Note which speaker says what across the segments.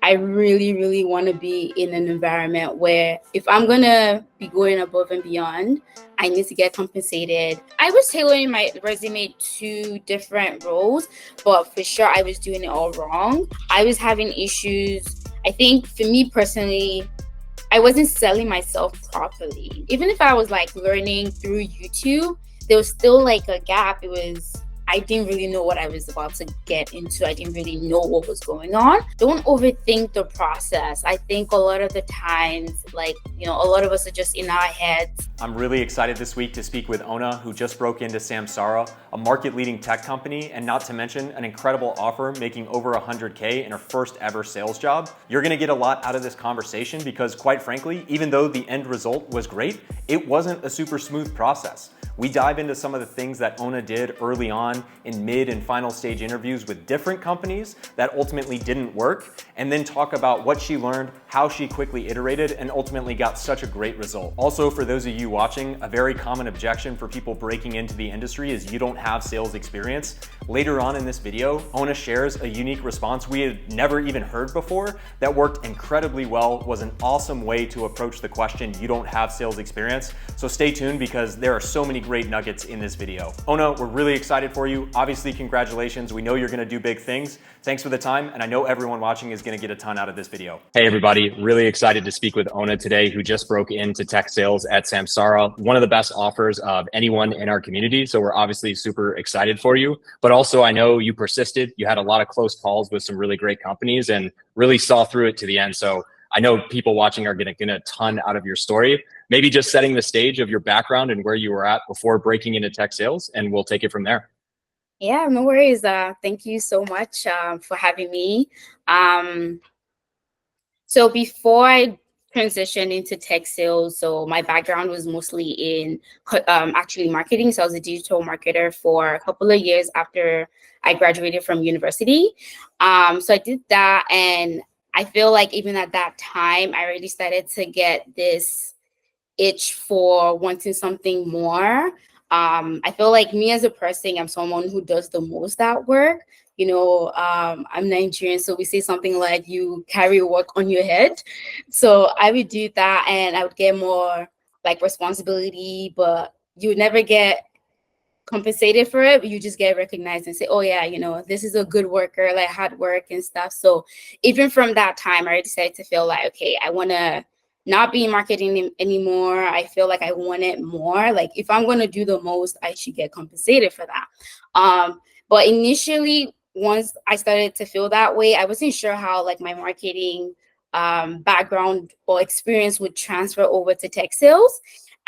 Speaker 1: I really, really want to be in an environment where if I'm going to be going above and beyond, I need to get compensated. I was tailoring my resume to different roles, but for sure I was doing it all wrong. I was having issues. I think for me personally, I wasn't selling myself properly. Even if I was like learning through YouTube, there was still like a gap. I didn't really know what I was about to get into. I didn't really know what was going on. Don't overthink the process. I think a lot of the times, a lot of us are just in our heads.
Speaker 2: I'm really excited this week to speak with Ona, who just broke into Samsara, a market-leading tech company, and not to mention an incredible offer making over 100K in her first ever sales job. You're gonna get a lot out of this conversation because, quite frankly, even though the end result was great, it wasn't a super smooth process. We dive into some of the things that Ona did early on in mid and final stage interviews with different companies that ultimately didn't work, and then talk about what she learned, how she quickly iterated, and ultimately got such a great result. Also, for those of you watching, a very common objection for people breaking into the industry is you don't have sales experience. Later on in this video, Ona shares a unique response we had never even heard before that worked incredibly well, was an awesome way to approach the question, you don't have sales experience. So stay tuned because there are so many great nuggets in this video. Ona, we're really excited for you. Obviously, congratulations. We know you're gonna do big things. Thanks for the time, and I know everyone watching is gonna get a ton out of this video. Hey everybody, really excited to speak with Ona today, who just broke into tech sales at Samsara, one of the best offers of anyone in our community. So we're obviously super excited for you, but also I know you persisted. You had a lot of close calls with some really great companies and really saw through it to the end. So I know people watching are gonna get a ton out of your story. Maybe just setting the stage of your background and where you were at before breaking into tech sales, and we'll take it from there.
Speaker 1: Yeah, no worries. Thank you so much for having me. So before I transitioned into tech sales, so my background was mostly in actually marketing. So I was a digital marketer for a couple of years after I graduated from university. So I did that, and I feel like even at that time, I already started to get this itch for wanting something more. I feel like me as a person, I'm someone who does the most at work. I'm Nigerian, so we say something like you carry work on your head. So I would do that, and I would get more like responsibility, but you would never get compensated for it, but you just get recognized and say, oh yeah, this is a good worker, like hard work and stuff. So even from that time, I decided to feel like, okay, I want to not be in marketing anymore. I feel like I want it more. Like if I'm going to do the most, I should get compensated for that. But initially, once I started to feel that way, I wasn't sure how like my marketing background or experience would transfer over to tech sales.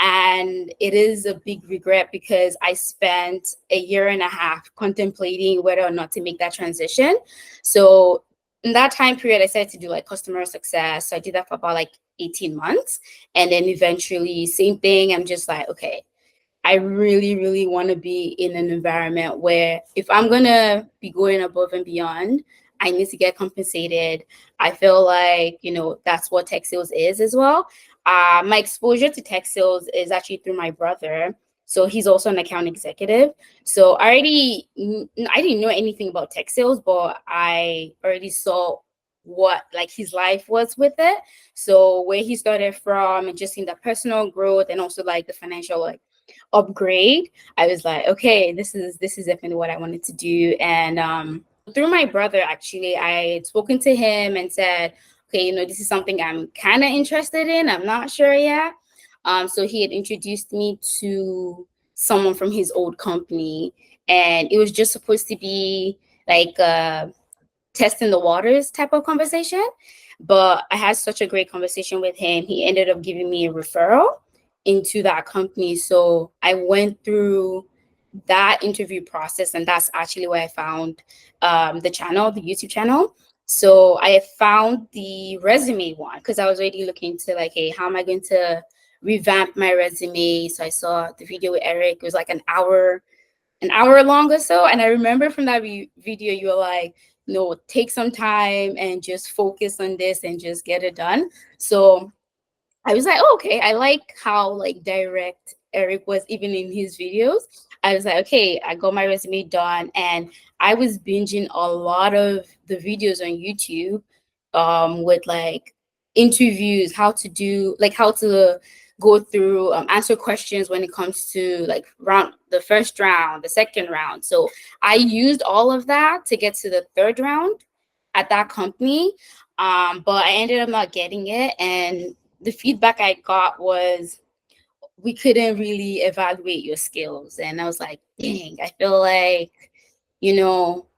Speaker 1: And it is a big regret because I spent a year and a half contemplating whether or not to make that transition. So in that time period, I started to do like customer success. So I did that for about like 18 months. And then eventually, same thing. I'm just like, okay, I really, really want to be in an environment where if I'm going to be going above and beyond, I need to get compensated. I feel like, that's what tech sales is as well. My exposure to tech sales is actually through my brother. So he's also an account executive. So I didn't know anything about tech sales, but I already saw what like his life was with it. So where he started from and just in the personal growth and also like the financial like upgrade, I was like, okay, this is definitely what I wanted to do. And through my brother, actually, I had spoken to him and said, okay, this is something I'm kind of interested in. I'm not sure yet. So he had introduced me to someone from his old company, and it was just supposed to be like a testing the waters type of conversation. But I had such a great conversation with him. He ended up giving me a referral into that company. So I went through that interview process, and that's actually where I found the YouTube channel. So I found the resume one because I was already looking to like, hey, how am I going to revamp my resume? So I saw the video with Eric. It was like an hour long or so. And I remember from that video, you were like, no, take some time and just focus on this and just get it done. So I was like, oh, okay, I like how like direct Eric was even in his videos. I was like, okay, I got my resume done, and I was binging a lot of the videos on YouTube with like interviews, how to go through answer questions when it comes to like the first round, the second round. So I used all of that to get to the third round at that company, but I ended up not getting it. And the feedback I got was, we couldn't really evaluate your skills. And I was like, dang, I feel like, you know,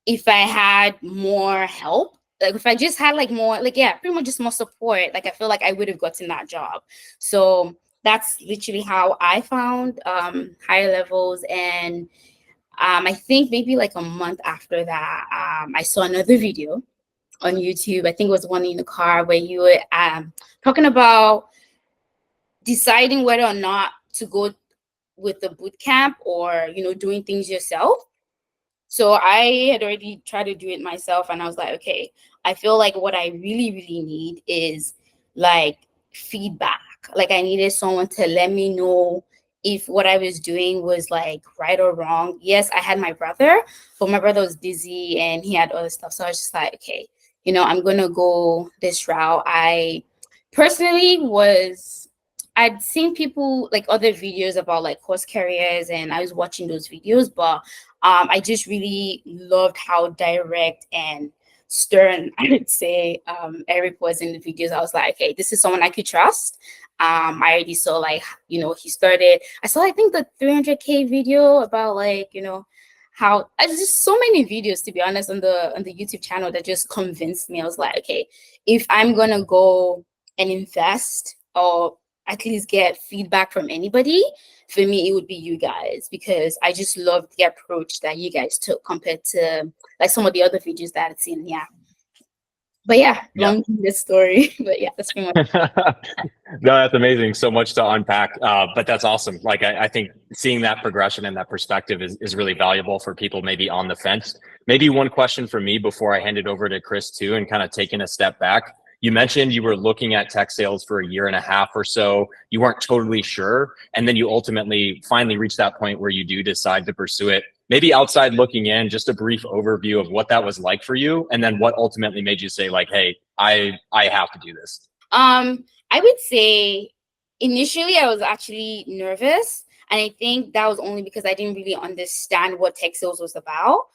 Speaker 1: if I had more help, like if I just had like more, like, yeah, pretty much just more support, like I feel like I would have gotten that job. So that's literally how I found higher levels. And I think maybe like a month after that, I saw another video on YouTube. I think it was one in the car where you were talking about deciding whether or not to go with the boot camp or, you know, doing things yourself. So I had already tried to do it myself, and I was like, okay, I feel like what I really, really need is like feedback. Like I needed someone to let me know if what I was doing was like right or wrong. Yes, I had my brother, but my brother was busy and he had other stuff. So I was just like, okay, you know, I'm gonna go this route. I personally I'd seen people like other videos about like horse carriers, and I was watching those videos, but I just really loved how direct and stern, I would say, Eric was in the videos. I was like, okay, this is someone I could trust. I already saw like, you know, I saw, I think the 300K video about like, you know, how I just so many videos, to be honest, on the YouTube channel that just convinced me. I was like, okay, if I'm gonna go and invest or at least get feedback from anybody, for me, it would be you guys, because I just loved the approach that you guys took compared to like some of the other videos that I'd seen. Yeah. But yeah,
Speaker 3: Yeah.
Speaker 1: long this story. But yeah, that's pretty much.
Speaker 3: No, that's amazing. So much to unpack. But that's awesome. Like I think seeing that progression and that perspective is really valuable for people maybe on the fence. Maybe one question for me before I hand it over to Chris too, and kind of taking a step back. You mentioned you were looking at tech sales for a year and a half or so. You weren't totally sure. And then you ultimately finally reached that point where you do decide to pursue it. Maybe outside looking in, just a brief overview of what that was like for you. And then what ultimately made you say like, hey, I have to do this.
Speaker 1: I would say initially I was actually nervous. And I think that was only because I didn't really understand what tech sales was about.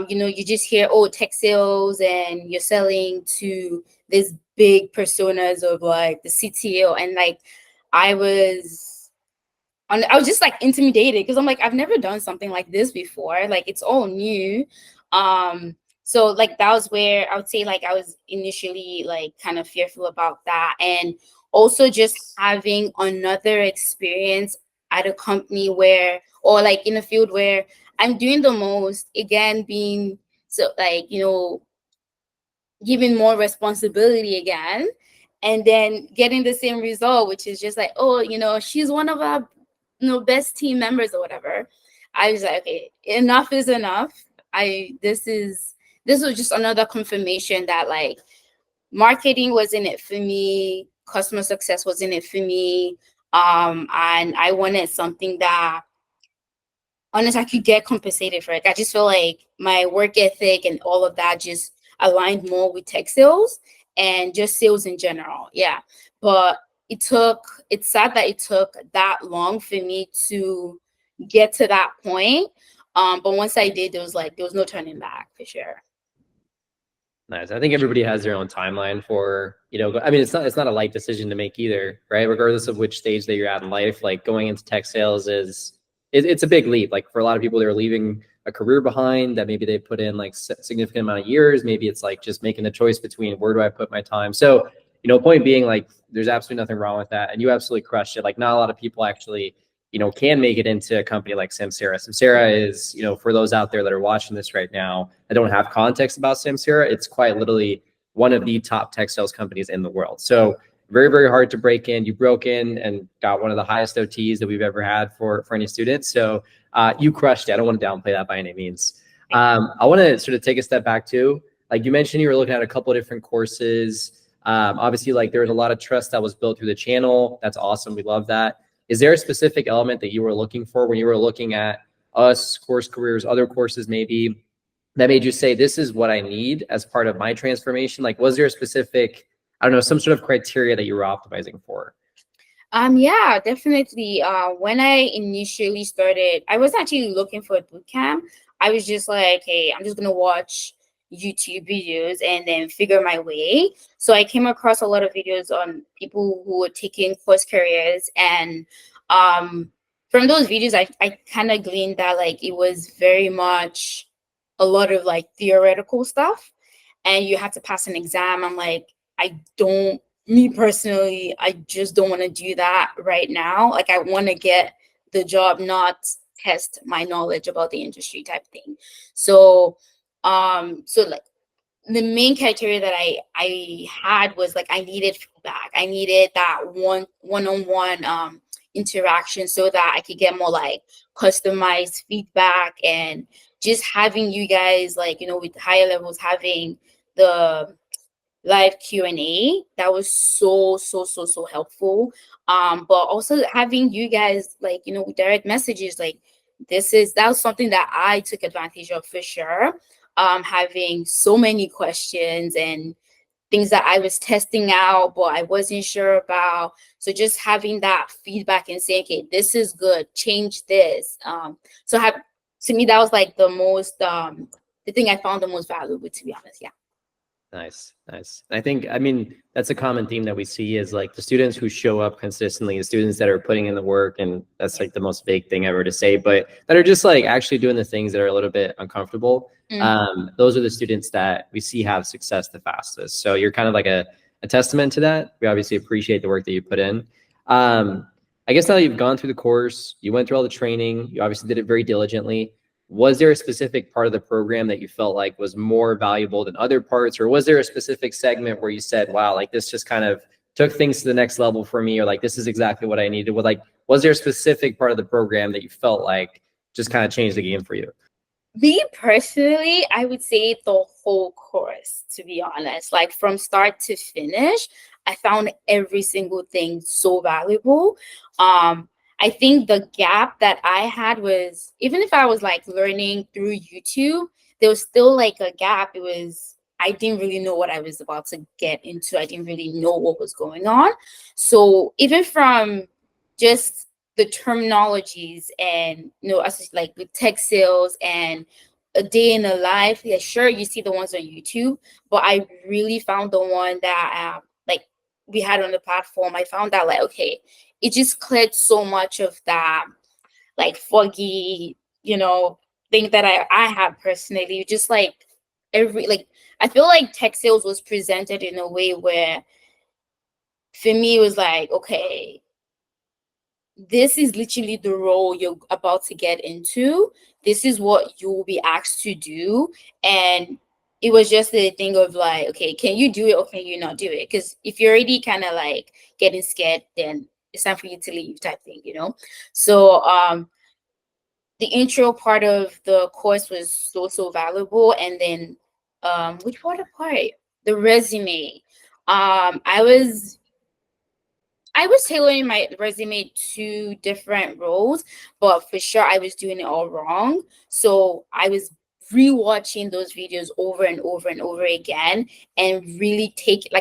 Speaker 1: You know, you just hear, oh, tech sales, and you're selling to this big personas of like the CTO. And like, I was just like intimidated because I'm like, I've never done something like this before. Like it's all new. So like that was where I would say like I was initially like kind of fearful about that. And also just having another experience at a company where, or like in a field where I'm doing the most, again, being so like, you know, given more responsibility again, and then getting the same result, which is just like, oh, you know, she's one of our, you know, best team members or whatever. I was like, okay, enough is enough. This was just another confirmation that like marketing was in it for me, customer success was in it for me. And I wanted something that honestly I could get compensated for it. I just feel like my work ethic and all of that just aligned more with tech sales and just sales in general. Yeah. But it's sad that it took that long for me to get to that point. But once I did, there was no turning back for sure.
Speaker 4: Nice. I think everybody has their own timeline for, you know, I mean, it's not a light decision to make either, right? Regardless of which stage that you're at in life, like going into tech sales it's a big leap. Like for a lot of people, they're leaving a career behind that maybe they put in like significant amount of years. Maybe it's like just making the choice between where do I put my time? So, you know, point being like, there's absolutely nothing wrong with that. And you absolutely crushed it. Like not a lot of people actually, you know, can make it into a company like Samsara. Samsara is, you know, for those out there that are watching this right now, that don't have context about Samsara, it's quite literally one of the top tech sales companies in the world. So very, very hard to break in. You broke in and got one of the highest OTs that we've ever had for any students. So you crushed it. I don't want to downplay that by any means. I want to sort of take a step back too. Like you mentioned, you were looking at a couple of different courses. Obviously, like there was a lot of trust that was built through the channel. That's awesome. We love that. Is there a specific element that you were looking for when you were looking at us, Course Careers, other courses maybe that made you say, this is what I need as part of my transformation? Like, was there a specific, I don't know, some sort of criteria that you were optimizing for?
Speaker 1: Yeah, definitely. When I initially started, I was actually looking for a boot camp. I was just like, hey, I'm just gonna watch YouTube videos and then figure my way. So I came across a lot of videos on people who were taking course careers, and from those videos, I kind of gleaned that like it was very much a lot of like theoretical stuff, and you have to pass an exam. I'm like, I don't me personally, I just don't want to do that right now. Like I want to get the job, not test my knowledge about the industry type thing. So so like the main criteria that I had was like I needed feedback. I needed that one-on-one interaction so that I could get more like customized feedback, and just having you guys like, you know, with higher levels, having the live Q&A, that was so helpful. But also having you guys like, you know, with direct messages, like that was something that I took advantage of for sure. Having so many questions and things that I was testing out but I wasn't sure about, so just having that feedback and saying, okay, this is good, change this. So have to me that was like the thing I found the most valuable, to be honest. Yeah.
Speaker 4: Nice. I think, I mean, that's a common theme that we see is like the students who show up consistently, the students that are putting in the work, and that's like the most vague thing ever to say, but that are just like actually doing the things that are a little bit uncomfortable. Those are the students that we see have success the fastest. So you're kind of like a testament to that. We obviously appreciate the work that you put in. I guess now that you've gone through the course, you went through all the training, you obviously did it very diligently. Was there a specific part of the program that you felt like was more valuable than other parts? Or was there a specific segment where you said, wow, like this just kind of took things to the next level for me, or like, this is exactly what I needed? Was there a specific part of the program that you felt like just kind of changed the game for you?
Speaker 1: Me personally, I would say the whole course, to be honest, like from start to finish, I found every single thing so valuable. I think the gap that I had was, even if I was like learning through YouTube, there was still like a gap. I didn't really know what I was about to get into. I didn't really know what was going on. So even from just the terminologies and, you know, as like with tech sales and a day in a life, yeah, sure, you see the ones on YouTube, but I really found the one that like we had on the platform. I found that like, okay, it just cleared so much of that like foggy, you know, thing that I have personally. Just like I feel like tech sales was presented in a way where for me it was like, okay, this is literally the role you're about to get into. This is what you will be asked to do. And it was just a thing of like, okay, can you do it or can you not do it? Because if you're already kind of like getting scared, then it's time for you to leave type thing, you know? So the intro part of the course was so valuable. And then which part? The resume. I was tailoring my resume to different roles, but for sure I was doing it all wrong. So I was rewatching those videos over and over again, and really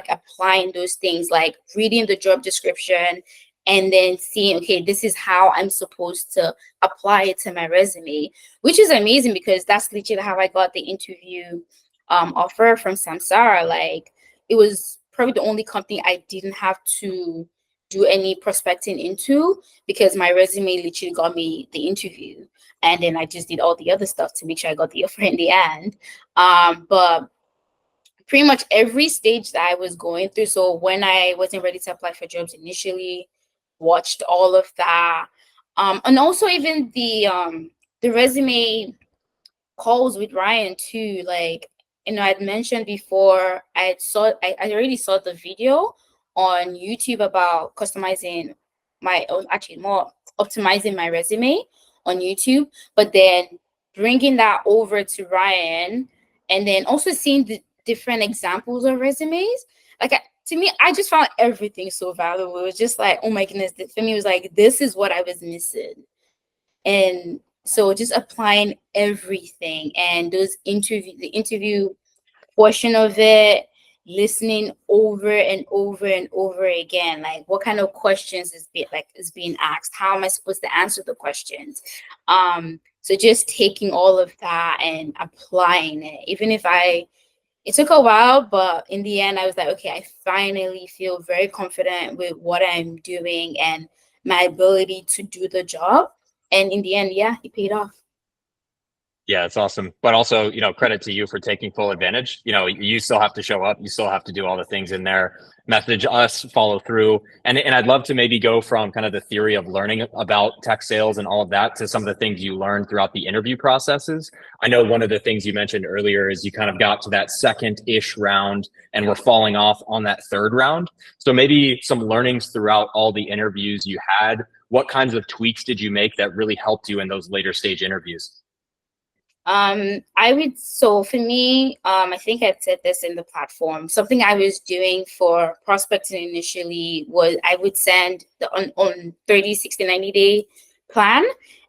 Speaker 1: applying those things, like reading the job description and then seeing, okay, this is how I'm supposed to apply it to my resume, which is amazing because that's literally how I got the interview offer from Samsara. Like it was probably the only company I didn't have to do any prospecting into, because my resume literally got me the interview, and then I just did all the other stuff to make sure I got the offer in the end. But pretty much every stage that I was going through, so when I wasn't ready to apply for jobs initially, watched all of that, and also even the resume calls with Ryan too. Like, you know, I'd mentioned before, I already saw the video on YouTube about customizing actually more optimizing my resume on YouTube, but then bringing that over to Ryan, and then also seeing the different examples of resumes. To me, I just found everything so valuable. It was just like, oh my goodness, for me, it was like, this is what I was missing. And So just applying everything, and the interview portion of it, listening over and over and over again, like what kind of questions is being asked, how am I supposed to answer the questions. So just taking all of that and applying it, even if it took a while, but in the end I was like, okay, I finally feel very confident with what I'm doing and my ability to do the job. And in the end, yeah, it paid off.
Speaker 3: Yeah, it's awesome. But also, credit to you for taking full advantage. You still have to show up. You still have to do all the things in there, message us, follow through. And I'd love to maybe go from kind of the theory of learning about tech sales and all of that to some of the things you learned throughout the interview processes. I know one of the things you mentioned earlier is you kind of got to that second-ish round and were falling off on that third round. So maybe some learnings throughout all the interviews you had. What kinds of tweaks did you make that really helped you in those later stage interviews?
Speaker 1: So for me, I think I said this in the platform. Something I was doing for prospecting initially was I would send on 30, 60, 90-day plan,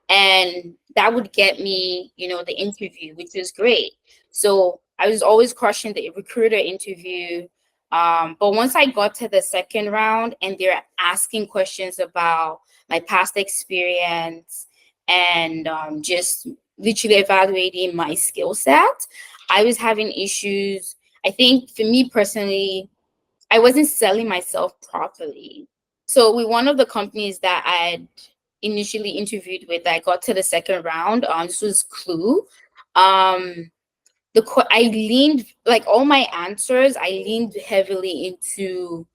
Speaker 1: and that would get me, the interview, which is great. So I was always crushing the recruiter interview. But once I got to the second round and they're asking questions about my past experience and just literally evaluating my skill set, I was having issues. I think for me personally, I wasn't selling myself properly. So with one of the companies that I'd initially interviewed with, I got to the second round. This was Clue. I leaned, like all my answers, I leaned heavily into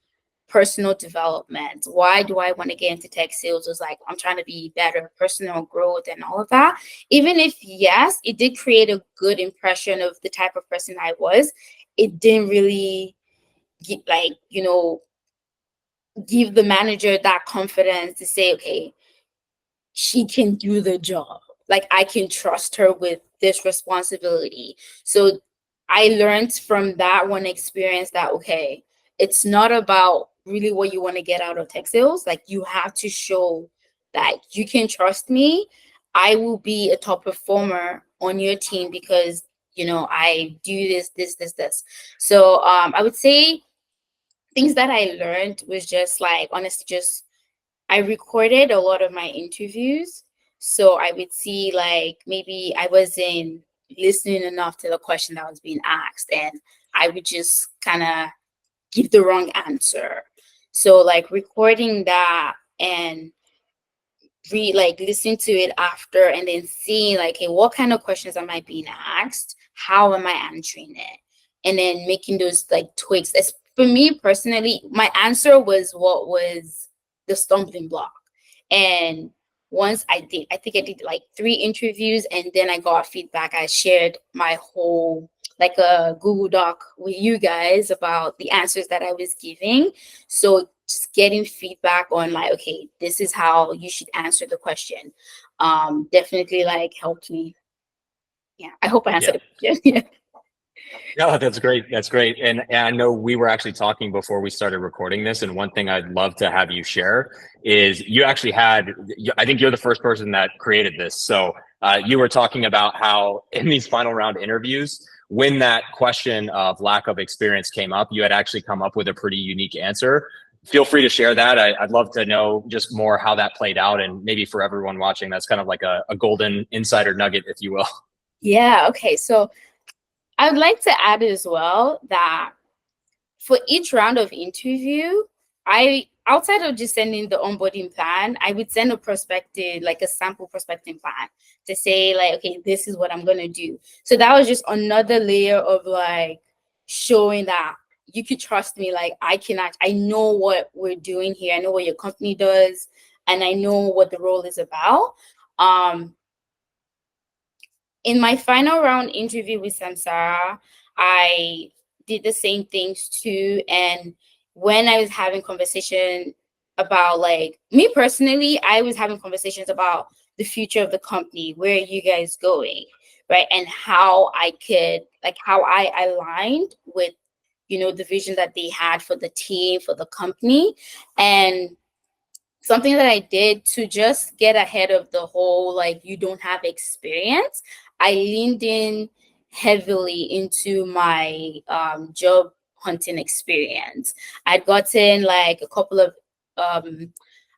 Speaker 1: personal development. Why do I want to get into tech sales? It was like, I'm trying to be better, personal growth and all of that. Even if, yes, it did create a good impression of the type of person I was, it didn't really give the manager that confidence to say, okay, she can do the job. Like, I can trust her with this responsibility. So I learned from that one experience that, okay, it's not about really what you want to get out of tech sales. Like, you have to show that you can trust me. I will be a top performer on your team because, I do this. So I would say things that I learned was just like, honestly, just I recorded a lot of my interviews. So I would see like maybe I wasn't listening enough to the question that was being asked, and I would just kind of give the wrong answer. So like recording that and listening to it after, and then seeing like, hey, what kind of questions am I being asked? How am I answering it? And then making those like tweaks. As for me personally, my answer was what was the stumbling block. And once I think I did like 3 interviews, and then I got feedback. I shared my whole like a Google Doc with you guys about the answers that I was giving. So just getting feedback on like, okay, this is how you should answer the question. Definitely like helped me. Yeah, I hope I answered it. Yeah.
Speaker 3: No, that's great. That's great. And I know we were actually talking before we started recording this. And one thing I'd love to have you share is you actually I think you're the first person that created this. So you were talking about how in these final round interviews, when that question of lack of experience came up, you had actually come up with a pretty unique answer. Feel free to share that. I'd love to know just more how that played out. And maybe for everyone watching, that's kind of like a golden insider nugget, if you will.
Speaker 1: Yeah. Okay. So I would like to add as well that for each round of interview, outside of just sending the onboarding plan, I would send a prospective, like a sample prospecting plan to say like, okay, this is what I'm going to do. So that was just another layer of like showing that you could trust me. Like I know what we're doing here. I know what your company does, and I know what the role is about. In my final round interview with Samsara, I did the same things too. And when I was having conversation about like me personally, I was having conversations about the future of the company. Where are you guys going? Right. And how I aligned with, the vision that they had for the team, for the company. And something that I did to just get ahead of the whole, like, you don't have experience, I leaned in heavily into my job hunting experience. I'd gotten like a couple of,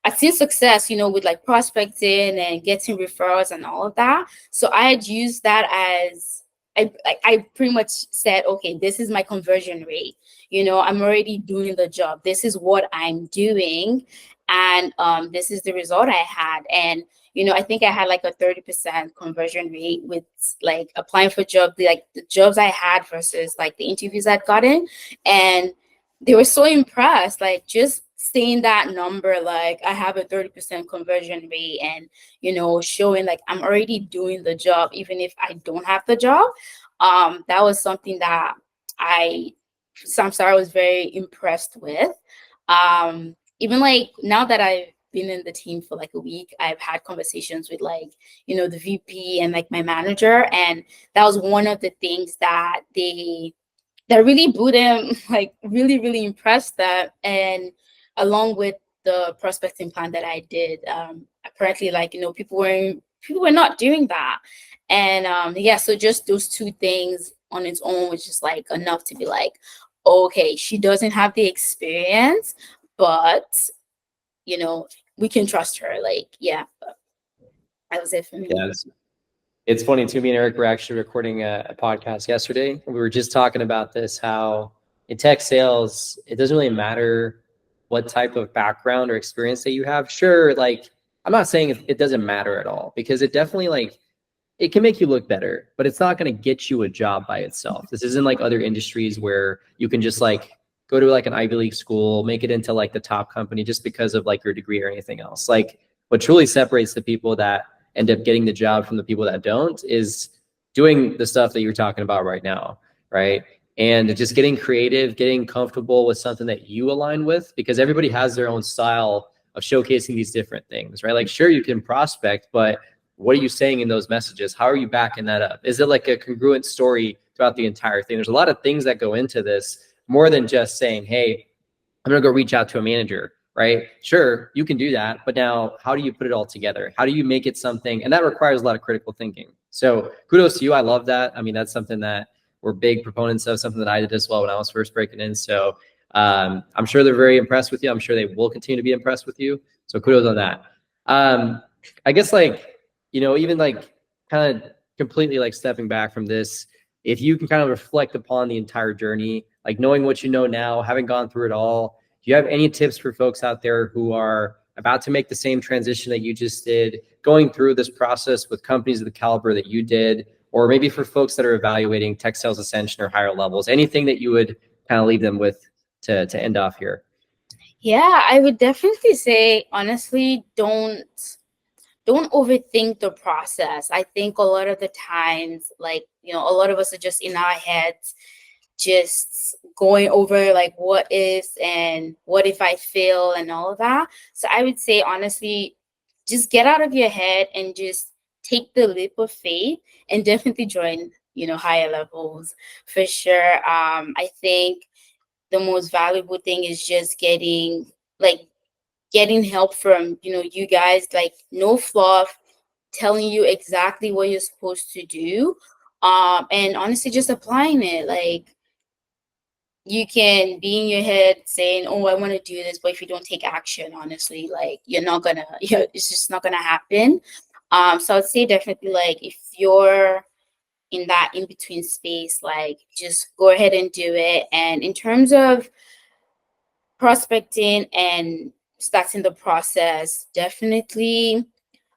Speaker 1: I'd seen success, with like prospecting and getting referrals and all of that. So I had used that as, I pretty much said, okay, this is my conversion rate. I'm already doing the job. This is what I'm doing. And this is the result I had. And I think I had like a 30% conversion rate with like applying for jobs, like the jobs I had versus like the interviews I'd gotten. And they were so impressed, like just seeing that number, like I have a 30% conversion rate and, showing like I'm already doing the job, even if I don't have the job. That was something that Samsara was very impressed with. Even like now that I've been in the team for like a week, I've had conversations with like, the VP and like my manager. And that was one of the things that really blew them, like really, really impressed them. And along with the prospecting plan that I did, apparently like, people were not doing that. And yeah, so just those two things on its own was just like enough to be like, okay, she doesn't have the experience, but we can trust her. Like, yeah, that was it for me.
Speaker 4: Yeah, it's funny too. Me and Eric were actually recording a podcast yesterday. We were just talking about this, how in tech sales, it doesn't really matter what type of background or experience that you have. Sure, like I'm not saying it doesn't matter at all, because it definitely like it can make you look better, but it's not going to get you a job by itself. This isn't like other industries where you can just like go to like an Ivy League school, make it into like the top company just because of like your degree or anything else. Like what truly separates the people that end up getting the job from the people that don't is doing the stuff that you're talking about right now, right? And just getting creative, getting comfortable with something that you align with, because everybody has their own style of showcasing these different things, right? Like, sure, you can prospect, but what are you saying in those messages? How are you backing that up? Is it like a congruent story throughout the entire thing? There's a lot of things that go into this, more than just saying, hey, I'm going to go reach out to a manager, right? Sure, you can do that. But now how do you put it all together? How do you make it something? And that requires a lot of critical thinking. So kudos to you. I love that. I mean, that's something that we're big proponents of, something that I did as well when I was first breaking in. So I'm sure they're very impressed with you. I'm sure they will continue to be impressed with you. So kudos on that. I guess like, even like kind of completely like stepping back from this, if you can kind of reflect upon the entire journey, like knowing what you know now, having gone through it all, do you have any tips for folks out there who are about to make the same transition that you just did, going through this process with companies of the caliber that you did, or maybe for folks that are evaluating tech sales ascension or higher levels, anything that you would kind of leave them with to end off here?
Speaker 1: Yeah, I would definitely say, honestly, don't overthink the process. I think a lot of the times, like, a lot of us are just in our heads, just going over like what is and what if I fail and all of that. So I would say, honestly, just get out of your head and just take the leap of faith and definitely join, higher levels for sure. I think the most valuable thing is just getting help from, you guys, like no fluff, telling you exactly what you're supposed to do. And honestly, just applying it. Like, you can be in your head saying, oh, I want to do this, but if you don't take action, honestly, like it's just not gonna happen. So I'd say definitely, like, if you're in that in-between space, like, just go ahead and do it. And in terms of prospecting and starting the process, definitely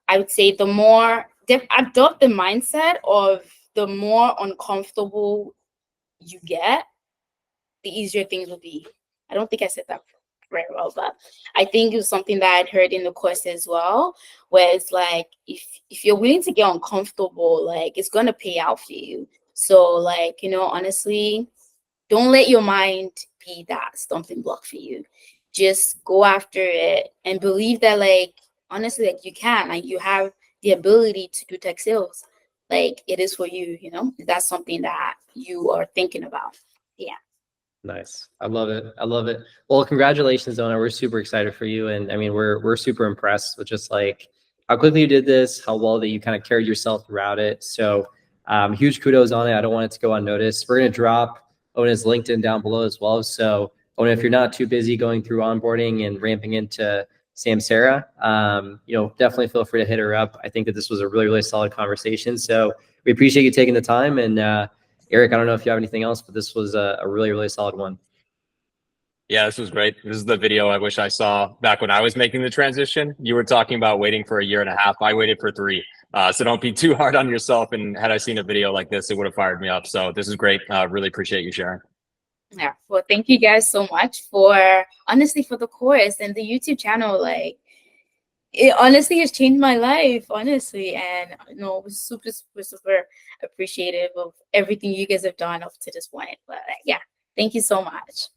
Speaker 1: I would say the more adopt the mindset of the more uncomfortable you get, the easier things will be. I don't think I said that very well, but I think it was something that I'd heard in the course as well, where it's like, if you're willing to get uncomfortable, like, it's gonna pay out for you. So, like, honestly, don't let your mind be that stumbling block for you. Just go after it and believe that, like, honestly, like, you can, like, you have the ability to do tech sales. Like, it is for you, that's something that you are thinking about. Yeah.
Speaker 4: Nice. I love it. I love it. Well, congratulations, Ona. We're super excited for you. And I mean, we're super impressed with just like how quickly you did this, how well that you kind of carried yourself throughout it. So huge kudos on it. I don't want it to go unnoticed. We're going to drop Ona's LinkedIn down below as well. So Ona, if you're not too busy going through onboarding and ramping into Samsara, definitely feel free to hit her up. I think that this was a really, really solid conversation. So we appreciate you taking the time. And Eric, I don't know if you have anything else, but this was a really, really solid one.
Speaker 3: Yeah, this was great. This is the video I wish I saw back when I was making the transition. You were talking about waiting for 1.5 years. I waited for 3. So don't be too hard on yourself. And had I seen a video like this, it would have fired me up. So this is great. Really appreciate you sharing.
Speaker 1: Yeah, well, thank you guys so much for the course and the YouTube channel. Like, it honestly has changed my life, honestly. And super, super, super appreciative of everything you guys have done up to this point. But yeah, thank you so much.